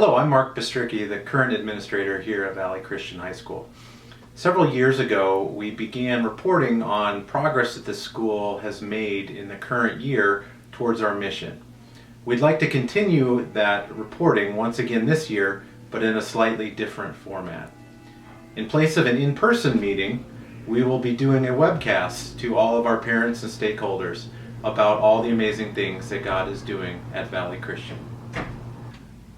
Hello, I'm Mark Bistricki, the current administrator here at Valley Christian High School. Several years ago, we began reporting on progress that the school has made in the current year towards our mission. We'd like to continue that reporting once again this year, but in a slightly different format. In place of an in-person meeting, we will be doing a webcast to all of our parents and stakeholders about all the amazing things that God is doing at Valley Christian.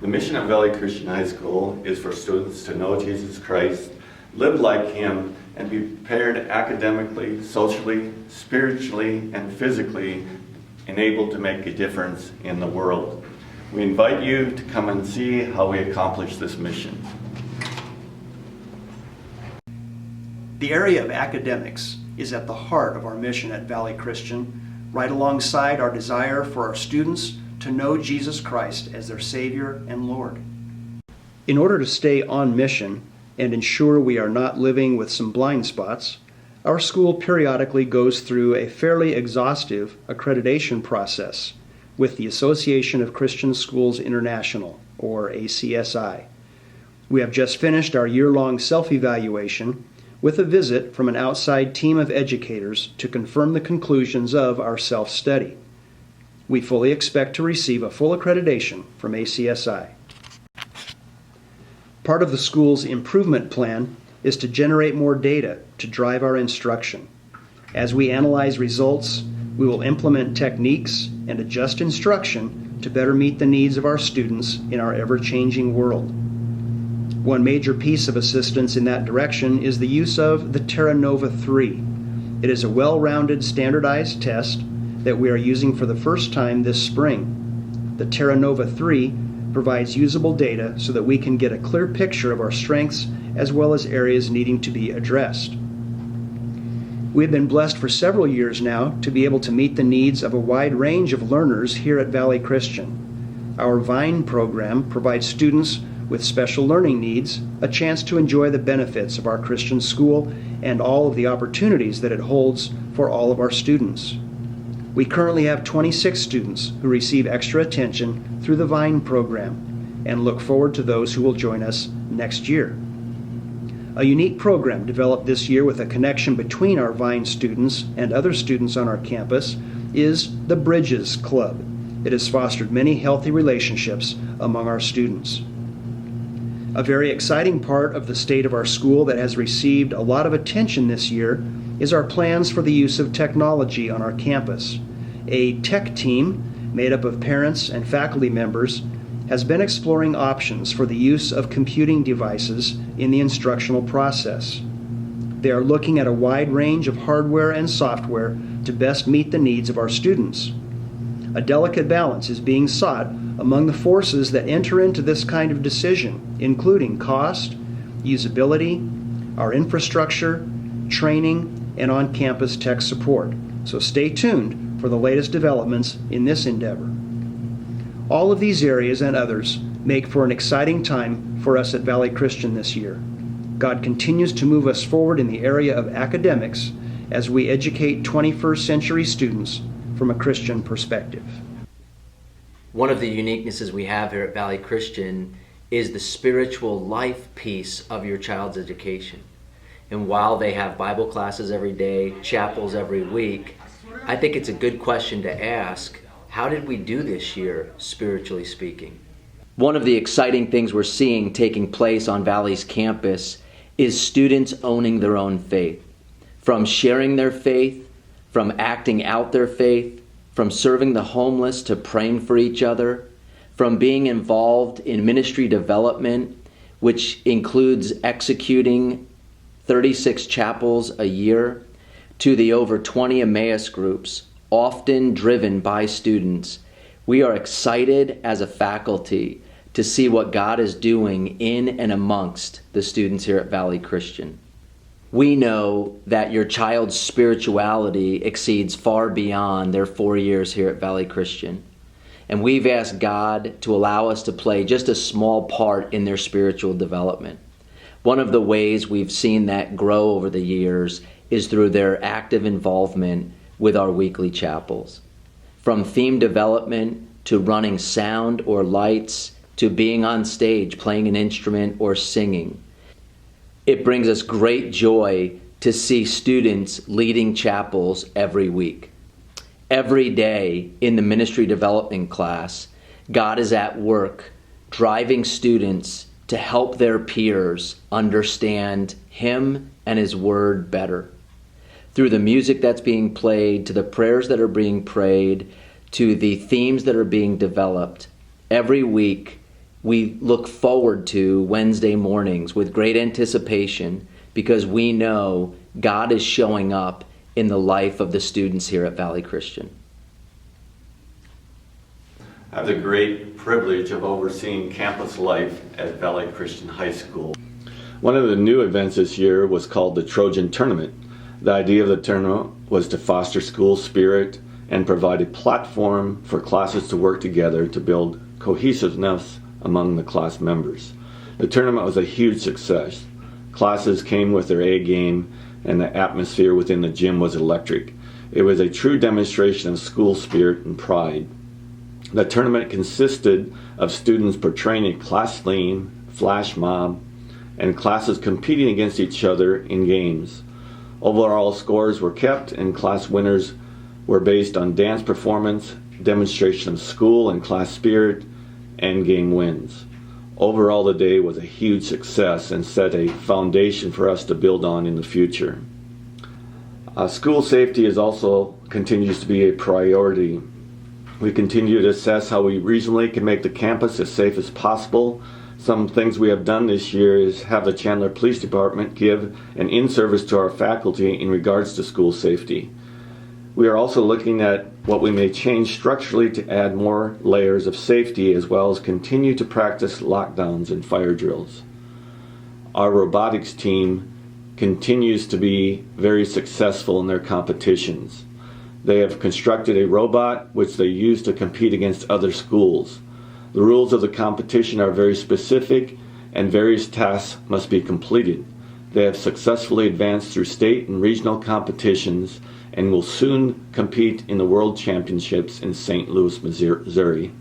The mission of Valley Christian High School is for students to know Jesus Christ, live like Him, and be prepared academically, socially, spiritually, and physically and able to make a difference in the world. We invite you to come and see how we accomplish this mission. The area of academics is at the heart of our mission at Valley Christian, right alongside our desire for our students to know Jesus Christ as their Savior and Lord. In order to stay on mission and ensure we are not living with some blind spots, our school periodically goes through a fairly exhaustive accreditation process with the Association of Christian Schools International, or ACSI. We have just finished our year-long self-evaluation with a visit from an outside team of educators to confirm the conclusions of our self-study. We fully expect to receive a full accreditation from ACSI. Part of the school's improvement plan is to generate more data to drive our instruction. As we analyze results, we will implement techniques and adjust instruction to better meet the needs of our students in our ever-changing world. One major piece of assistance in that direction is the use of the Terra Nova 3. It is a well-rounded standardized test that we are using for the first time this spring. The Terra Nova 3 provides usable data so that we can get a clear picture of our strengths as well as areas needing to be addressed. We have been blessed for several years now to be able to meet the needs of a wide range of learners here at Valley Christian. Our VINE program provides students with special learning needs a chance to enjoy the benefits of our Christian school and all of the opportunities that it holds for all of our students. We currently have 26 students who receive extra attention through the VINE program and look forward to those who will join us next year. A unique program developed this year with a connection between our VINE students and other students on our campus is the Bridges Club. It has fostered many healthy relationships among our students. A very exciting part of the state of our school that has received a lot of attention this year is our plans for the use of technology on our campus. A tech team made up of parents and faculty members has been exploring options for the use of computing devices in the instructional process. They are looking at a wide range of hardware and software to best meet the needs of our students. A delicate balance is being sought among the forces that enter into this kind of decision, including cost, usability, our infrastructure, training, and on-campus tech support. So stay tuned for the latest developments in this endeavor. All of these areas and others make for an exciting time for us at Valley Christian this year. God continues to move us forward in the area of academics as we educate 21st century students from a Christian perspective. One of the uniquenesses we have here at Valley Christian is the spiritual life piece of your child's education. And while they have Bible classes every day, chapels every week, I think it's a good question to ask, how did we do this year, spiritually speaking? One of the exciting things we're seeing taking place on Valley's campus is students owning their own faith. From sharing their faith, from acting out their faith, from serving the homeless to praying for each other, from being involved in ministry development, which includes executing 36 chapels a year, to the over 20 Emmaus groups, often driven by students. We are excited as a faculty to see what God is doing in and amongst the students here at Valley Christian. We know that your child's spirituality exceeds far beyond their 4 years here at Valley Christian. And we've asked God to allow us to play just a small part in their spiritual development. One of the ways we've seen that grow over the years is through their active involvement with our weekly chapels. From theme development to running sound or lights, to being on stage, playing an instrument, or singing. It brings us great joy to see students leading chapels every week. Every day in the ministry development class, God is at work driving students to help their peers understand Him and His Word better. Through the music that's being played, to the prayers that are being prayed, to the themes that are being developed, every week we look forward to Wednesday mornings with great anticipation because we know God is showing up in the life of the students here at Valley Christian. I have the great privilege of overseeing campus life at Valley Christian High School. One of the new events this year was called the Trojan Tournament. The idea of the tournament was to foster school spirit and provide a platform for classes to work together to build cohesiveness among the class members. The tournament was a huge success. Classes came with their A game, and the atmosphere within the gym was electric. It was a true demonstration of school spirit and pride. The tournament consisted of students portraying a class theme, flash mob, and classes competing against each other in games. Overall scores were kept, and class winners were based on dance performance, demonstration of school and class spirit, and game wins. Overall, the day was a huge success and set a foundation for us to build on in the future. School safety continues to be a priority. We continue to assess how we regionally can make the campus as safe as possible. Some things we have done this year is have the Chandler Police Department give an in-service to our faculty in regards to school safety. We are also looking at what we may change structurally to add more layers of safety, as well as continue to practice lockdowns and fire drills. Our robotics team continues to be very successful in their competitions. They have constructed a robot which they use to compete against other schools. The rules of the competition are very specific, and various tasks must be completed. They have successfully advanced through state and regional competitions and will soon compete in the World Championships in St. Louis, Missouri.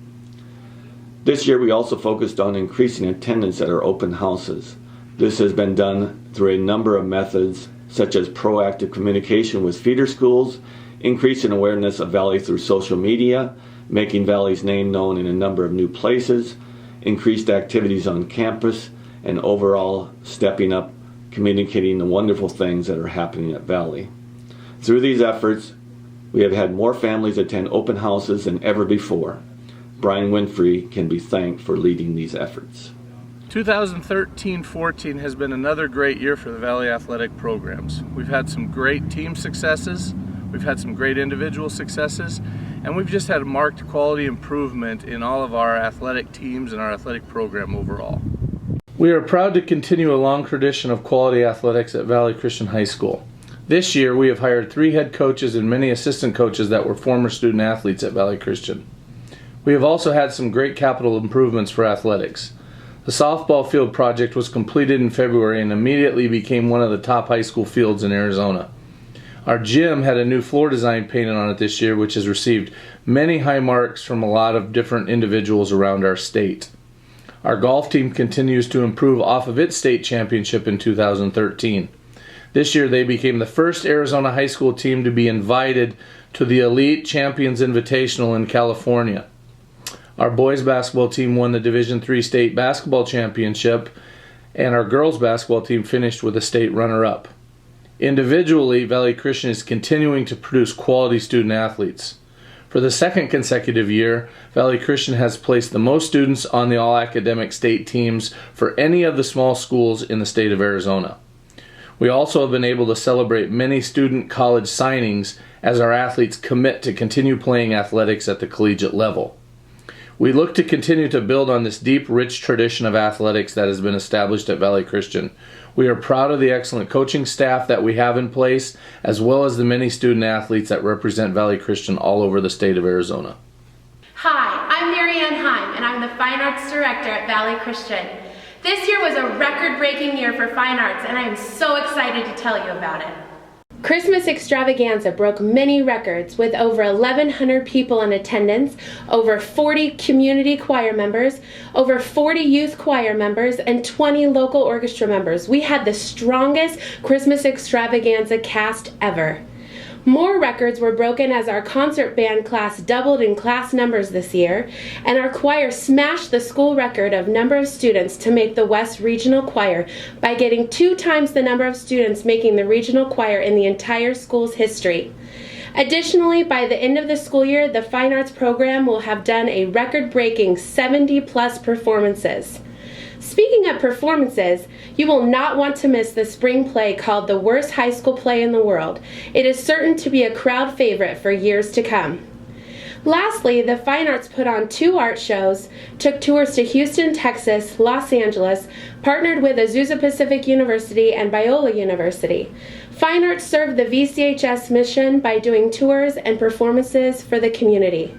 This year we also focused on increasing attendance at our open houses. This has been done through a number of methods, such as proactive communication with feeder schools, increasing awareness of Valley through social media, making Valley's name known in a number of new places, increased activities on campus, and overall stepping up, communicating the wonderful things that are happening at Valley. Through these efforts, we have had more families attend open houses than ever before. Brian Winfrey can be thanked for leading these efforts. 2013-14 has been another great year for the Valley Athletic programs. We've had some great team successes, we've had some great individual successes, and we've just had a marked quality improvement in all of our athletic teams and our athletic program overall. We are proud to continue a long tradition of quality athletics at Valley Christian High School. This year, we have hired 3 head coaches and many assistant coaches that were former student athletes at Valley Christian. We have also had some great capital improvements for athletics. The softball field project was completed in February and immediately became one of the top high school fields in Arizona. Our gym had a new floor design painted on it this year, which has received many high marks from a lot of different individuals around our state. Our golf team continues to improve off of its state championship in 2013. This year they became the first Arizona high school team to be invited to the Elite Champions Invitational in California. Our boys basketball team won the Division III state basketball championship, and our girls basketball team finished with a state runner-up. Individually, Valley Christian is continuing to produce quality student athletes. For the second consecutive year, Valley Christian has placed the most students on the all-academic state teams for any of the small schools in the state of Arizona. We also have been able to celebrate many student college signings as our athletes commit to continue playing athletics at the collegiate level. We look to continue to build on this deep, rich tradition of athletics that has been established at Valley Christian. We are proud of the excellent coaching staff that we have in place, as well as the many student athletes that represent Valley Christian all over the state of Arizona. Hi, I'm Marianne Heim, and I'm the Fine Arts Director at Valley Christian. This year was a record-breaking year for fine arts, and I am so excited to tell you about it. Christmas extravaganza broke many records with over 1,100 people in attendance, over 40 community choir members, over 40 youth choir members, and 20 local orchestra members. We had the strongest Christmas extravaganza cast ever. More records were broken as our concert band class doubled in class numbers this year, and our choir smashed the school record of number of students to make the West Regional Choir by getting 2 times the number of students making the regional choir in the entire school's history. Additionally, by the end of the school year, the Fine Arts program will have done a record-breaking 70-plus performances. Speaking of performances, you will not want to miss the spring play called The Worst High School Play in the World. It is certain to be a crowd favorite for years to come. Lastly, the Fine Arts put on 2 art shows, took tours to Houston, Texas, Los Angeles, partnered with Azusa Pacific University and Biola University. Fine Arts served the VCHS mission by doing tours and performances for the community.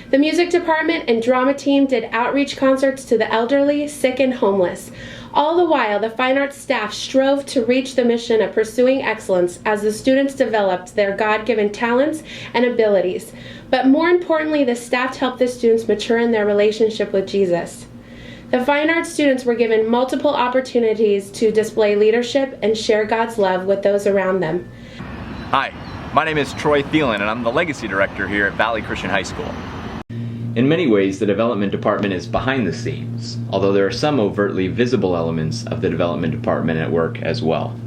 The music department and drama team did outreach concerts to the elderly, sick, and homeless. All the while, the Fine Arts staff strove to reach the mission of pursuing excellence as the students developed their God-given talents and abilities. But more importantly, the staff helped the students mature in their relationship with Jesus. The Fine Arts students were given multiple opportunities to display leadership and share God's love with those around them. Hi, my name is Troy Thielen, and I'm the Legacy Director here at Valley Christian High School. In many ways, the development department is behind the scenes, although there are some overtly visible elements of the development department at work as well.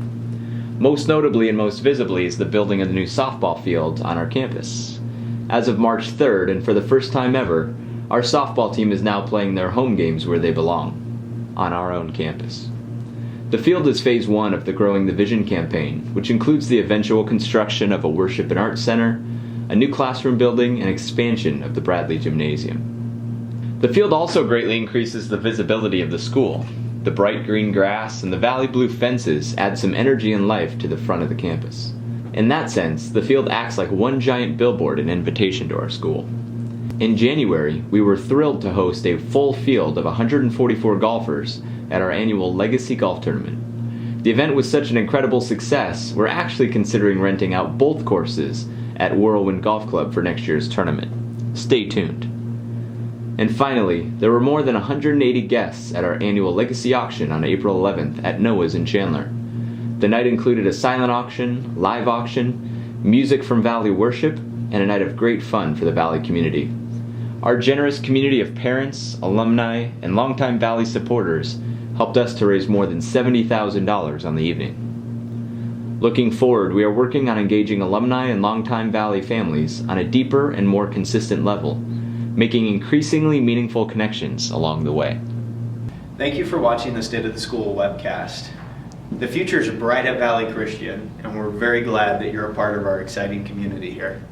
Most notably and most visibly is the building of the new softball field on our campus. As of March 3rd, and for the first time ever, our softball team is now playing their home games where they belong, on our own campus. The field is phase 1 of the Growing the Vision campaign, which includes the eventual construction of a worship and arts center, a new classroom building, and expansion of the Bradley Gymnasium. The field also greatly increases the visibility of the school. The bright green grass and the valley blue fences add some energy and life to the front of the campus. In that sense, the field acts like one giant billboard and invitation to our school. In January, we were thrilled to host a full field of 144 golfers at our annual Legacy Golf Tournament. The event was such an incredible success, we're actually considering renting out both courses at Whirlwind Golf Club for next year's tournament. Stay tuned. And finally, there were more than 180 guests at our annual Legacy Auction on April 11th at Noah's in Chandler. The night included a silent auction, live auction, music from Valley Worship, and a night of great fun for the Valley community. Our generous community of parents, alumni, and longtime Valley supporters helped us to raise more than $70,000 on the evening. Looking forward, we are working on engaging alumni and longtime Valley families on a deeper and more consistent level, making increasingly meaningful connections along the way. Thank you for watching the State of the School webcast. The future is bright at Valley Christian, and we're very glad that you're a part of our exciting community here.